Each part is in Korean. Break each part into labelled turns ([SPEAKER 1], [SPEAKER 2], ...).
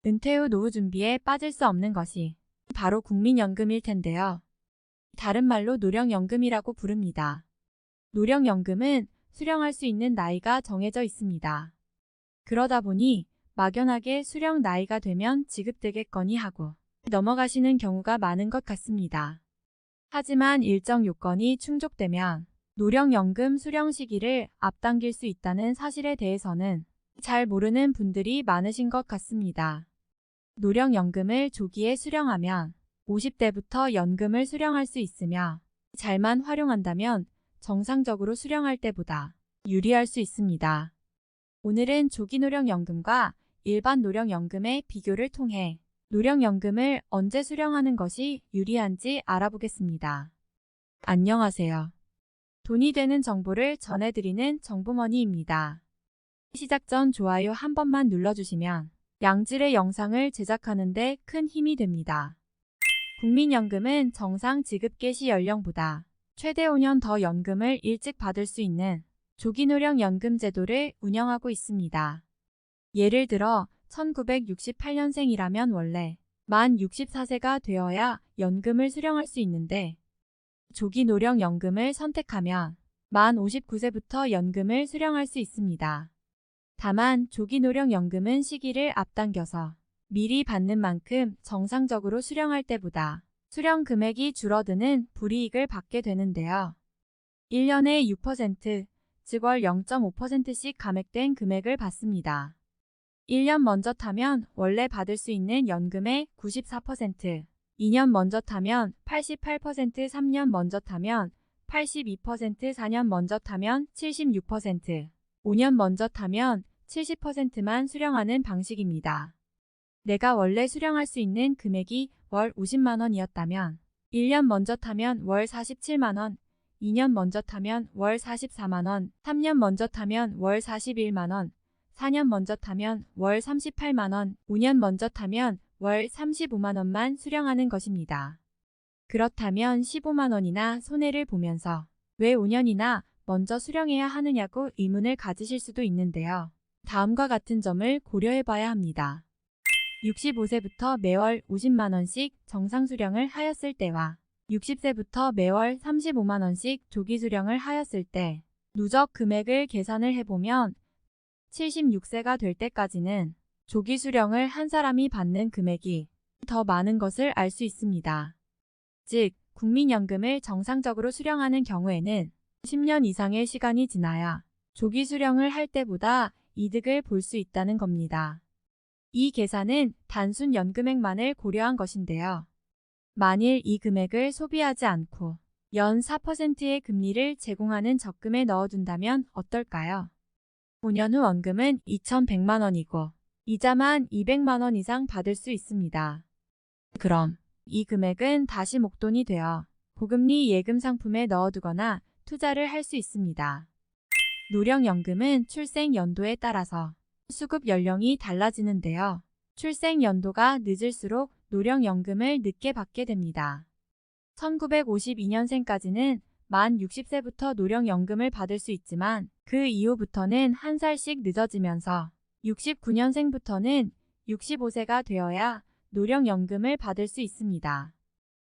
[SPEAKER 1] 은퇴 후 노후 준비에 빠질 수 없는 것이 바로 국민연금일 텐데요. 다른 말로 노령연금이라고 부릅니다. 노령연금은 수령할 수 있는 나이가 정해져 있습니다. 그러다 보니 막연하게 수령 나이가 되면 지급되겠거니 하고 넘어가시는 경우가 많은 것 같습니다. 하지만 일정 요건이 충족되면 노령연금 수령 시기를 앞당길 수 있다는 사실에 대해서는 잘 모르는 분들이 많으신 것 같습니다. 노령연금을 조기에 수령하면 50대부터 연금을 수령할 수 있으며 잘만 활용한다면 정상적으로 수령할 때보다 유리할 수 있습니다. 오늘은 조기노령연금과 일반 노령연금의 비교를 통해 노령연금을 언제 수령하는 것이 유리한지 알아보겠습니다. 안녕하세요. 돈이 되는 정보를 전해드리는 정보머니입니다. 시작 전 좋아요 한 번만 눌러주시면 양질의 영상을 제작하는 데 큰 힘이 됩니다. 국민연금은 정상 지급 개시 연령보다 최대 5년 더 연금을 일찍 받을 수 있는 조기노령연금 제도를 운영하고 있습니다. 예를 들어 1968년생이라면 원래 만 64세가 되어야 연금을 수령할 수 있는데 조기노령연금을 선택하면 만 59세부터 연금을 수령할 수 있습니다. 다만 조기노령연금은 시기를 앞당겨서 미리 받는 만큼 정상적으로 수령할 때보다 수령 금액이 줄어드는 불이익을 받게 되는데요. 1년에 6%, 즉 월 0.5%씩 감액된 금액을 받습니다. 1년 먼저 타면 원래 받을 수 있는 연금의 94%, 2년 먼저 타면 88%, 3년 먼저 타면 82%, 4년 먼저 타면 76%, 5년 먼저 타면 70%만 수령하는 방식입니다. 내가 원래 수령할 수 있는 금액이 월 50만 원이었다면 1년 먼저 타면 월 47만 원, 2년 먼저 타면 월 44만 원, 3년 먼저 타면 월 41만 원, 4년 먼저 타면 월 38만 원, 5년 먼저 타면 월 35만 원만 수령하는 것입니다. 그렇다면 15만 원이나 손해를 보면서 왜 5년이나 먼저 수령해야 하느냐고 의문을 가지실 수도 있는데요. 다음과 같은 점을 고려해 봐야 합니다. 65세부터 매월 50만 원씩 정상 수령을 하였을 때와 60세부터 매월 35만 원씩 조기 수령을 하였을 때 누적 금액을 계산을 해보면 76세가 될 때까지는 조기 수령을 한 사람이 받는 금액이 더 많은 것을 알 수 있습니다. 즉, 국민연금을 정상적으로 수령하는 경우에는 10년 이상의 시간이 지나야 조기 수령을 할 때보다 이득을 볼 수 있다는 겁니다. 이 계산은 단순 연금액만을 고려한 것인데요. 만일 이 금액을 소비하지 않고 연 4%의 금리를 제공하는 적금에 넣어둔다면 어떨까요? 5년 후 원금은 2,100만 원이고 이자만 200만 원 이상 받을 수 있습니다. 그럼 이 금액은 다시 목돈이 되어 고금리 예금 상품에 넣어두거나 투자를 할 수 있습니다. 노령연금은 출생 연도에 따라서 수급 연령이 달라지는데요. 출생 연도가 늦을수록 노령연금을 늦게 받게 됩니다. 1952년생까지는 만 60세부터 노령연금을 받을 수 있지만 그 이후부터는 한 살씩 늦어지면서 69년생부터는 65세가 되어야 노령연금을 받을 수 있습니다.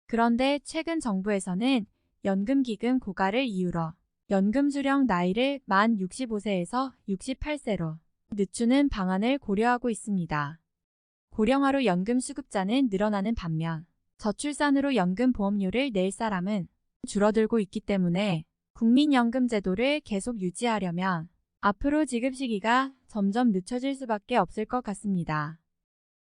[SPEAKER 1] 그런데 최근 정부에서는 연금기금 고갈을 이유로 연금 수령 나이를 만 65세에서 68세로 늦추는 방안을 고려하고 있습니다. 고령화로 연금 수급자는 늘어나는 반면 저출산으로 연금 보험료를 낼 사람은 줄어들고 있기 때문에 국민연금 제도를 계속 유지하려면 앞으로 지급 시기가 점점 늦춰질 수밖에 없을 것 같습니다.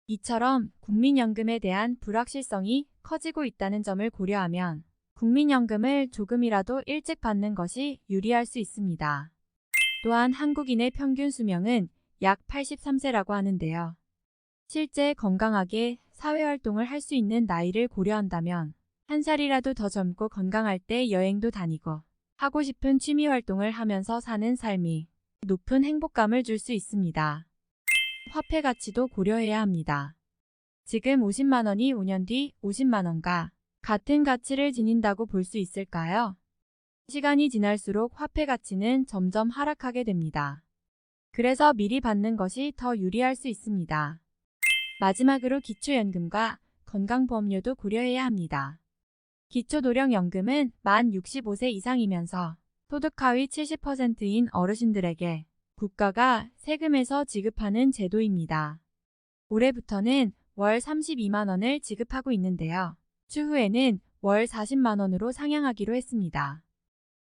[SPEAKER 1] 이처럼 국민연금에 대한 불확실성이 커지고 있다는 점을 고려하면 국민연금을 조금이라도 일찍 받는 것이 유리할 수 있습니다. 또한 한국인의 평균 수명은 약 83세라고 하는데요. 실제 건강하게 사회활동을 할 수 있는 나이를 고려한다면 한 살이라도 더 젊고 건강할 때 여행도 다니고 하고 싶은 취미활동을 하면서 사는 삶이 높은 행복감을 줄 수 있습니다. 화폐 가치도 고려해야 합니다. 지금 50만 원이 5년 뒤 50만 원과 같은 가치를 지닌다고 볼 수 있을까요? 시간이 지날수록 화폐 가치는 점점 하락하게 됩니다. 그래서 미리 받는 것이 더 유리할 수 있습니다. 마지막으로 기초연금과 건강보험료도 고려해야 합니다. 기초노령연금은 만 65세 이상이면서 소득 하위 70%인 어르신들에게 국가가 세금에서 지급하는 제도입니다. 올해부터는 월 32만 원을 지급하고 있는데요. 추후에는 월 40만 원으로 상향하기로 했습니다.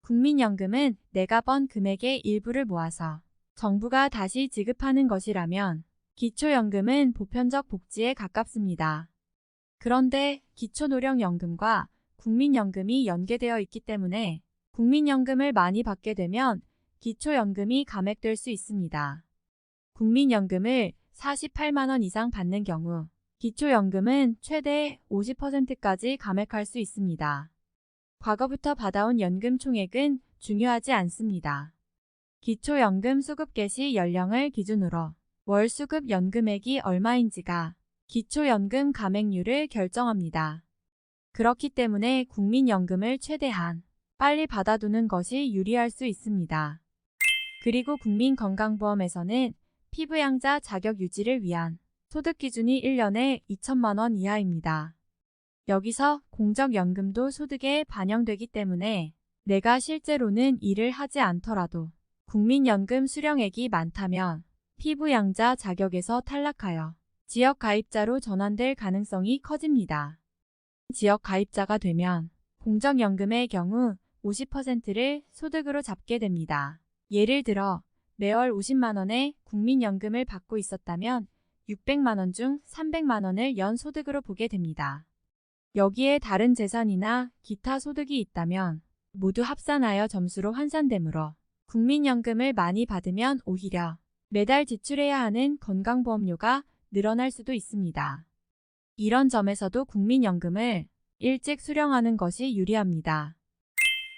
[SPEAKER 1] 국민연금은 내가 번 금액의 일부를 모아서 정부가 다시 지급하는 것이라면 기초연금은 보편적 복지에 가깝습니다. 그런데 기초노령연금과 국민연금이 연계되어 있기 때문에 국민연금을 많이 받게 되면 기초연금이 감액될 수 있습니다. 국민연금을 48만 원 이상 받는 경우 기초연금은 최대 50%까지 감액할 수 있습니다. 과거부터 받아온 연금 총액은 중요하지 않습니다. 기초연금 수급 개시 연령을 기준으로 월 수급 연금액이 얼마인지가 기초연금 감액률을 결정합니다. 그렇기 때문에 국민연금을 최대한 빨리 받아두는 것이 유리할 수 있습니다. 그리고 국민건강보험에서는 피부양자 자격 유지를 위한 소득 기준이 1년에 2천만 원 이하입니다. 여기서 공적연금도 소득에 반영되기 때문에 내가 실제로는 일을 하지 않더라도 국민연금 수령액이 많다면 피부양자 자격에서 탈락하여 지역가입자로 전환될 가능성이 커집니다. 지역가입자가 되면 공적연금의 경우 50%를 소득으로 잡게 됩니다. 예를 들어 매월 50만 원의 국민연금을 받고 있었다면 600만 원 중 300만 원을 연소득으로 보게 됩니다. 여기에 다른 재산이나 기타 소득이 있다면 모두 합산하여 점수로 환산되므로 국민연금을 많이 받으면 오히려 매달 지출해야 하는 건강보험료가 늘어날 수도 있습니다. 이런 점에서도 국민연금을 일찍 수령하는 것이 유리합니다.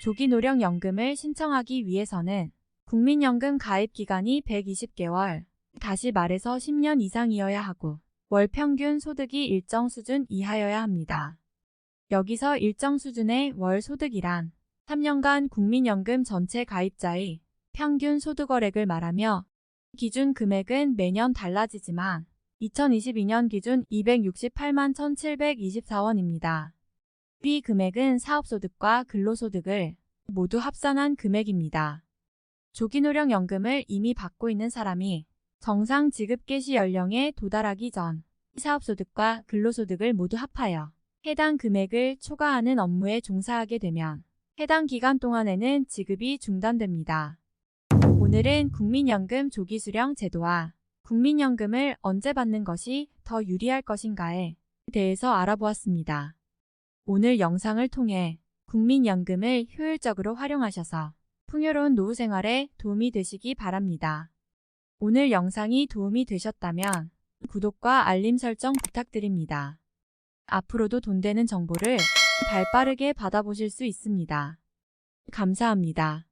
[SPEAKER 1] 조기노령연금을 신청하기 위해서는 국민연금 가입 기간이 120개월, 다시 말해서 10년 이상이어야 하고 월 평균 소득이 일정 수준 이하여야 합니다. 여기서 일정 수준의 월 소득이란 3년간 국민연금 전체 가입자의 평균 소득월액을 말하며 기준 금액은 매년 달라지지만 2022년 기준 268만 1,724원입니다. 이 금액은 사업소득과 근로소득을 모두 합산한 금액입니다. 조기노령연금을 이미 받고 있는 사람이 정상 지급 개시 연령에 도달하기 전 사업소득과 근로소득을 모두 합하여 해당 금액을 초과하는 업무에 종사하게 되면 해당 기간 동안에는 지급이 중단됩니다. 오늘은 국민연금 조기수령 제도와 국민연금을 언제 받는 것이 더 유리할 것인가에 대해서 알아보았습니다. 오늘 영상을 통해 국민연금을 효율적으로 활용하셔서 풍요로운 노후 생활에 도움이 되시기 바랍니다. 오늘 영상이 도움이 되셨다면 구독과 알림 설정 부탁드립니다. 앞으로도 돈 되는 정보를 발빠르게 받아보실 수 있습니다. 감사합니다.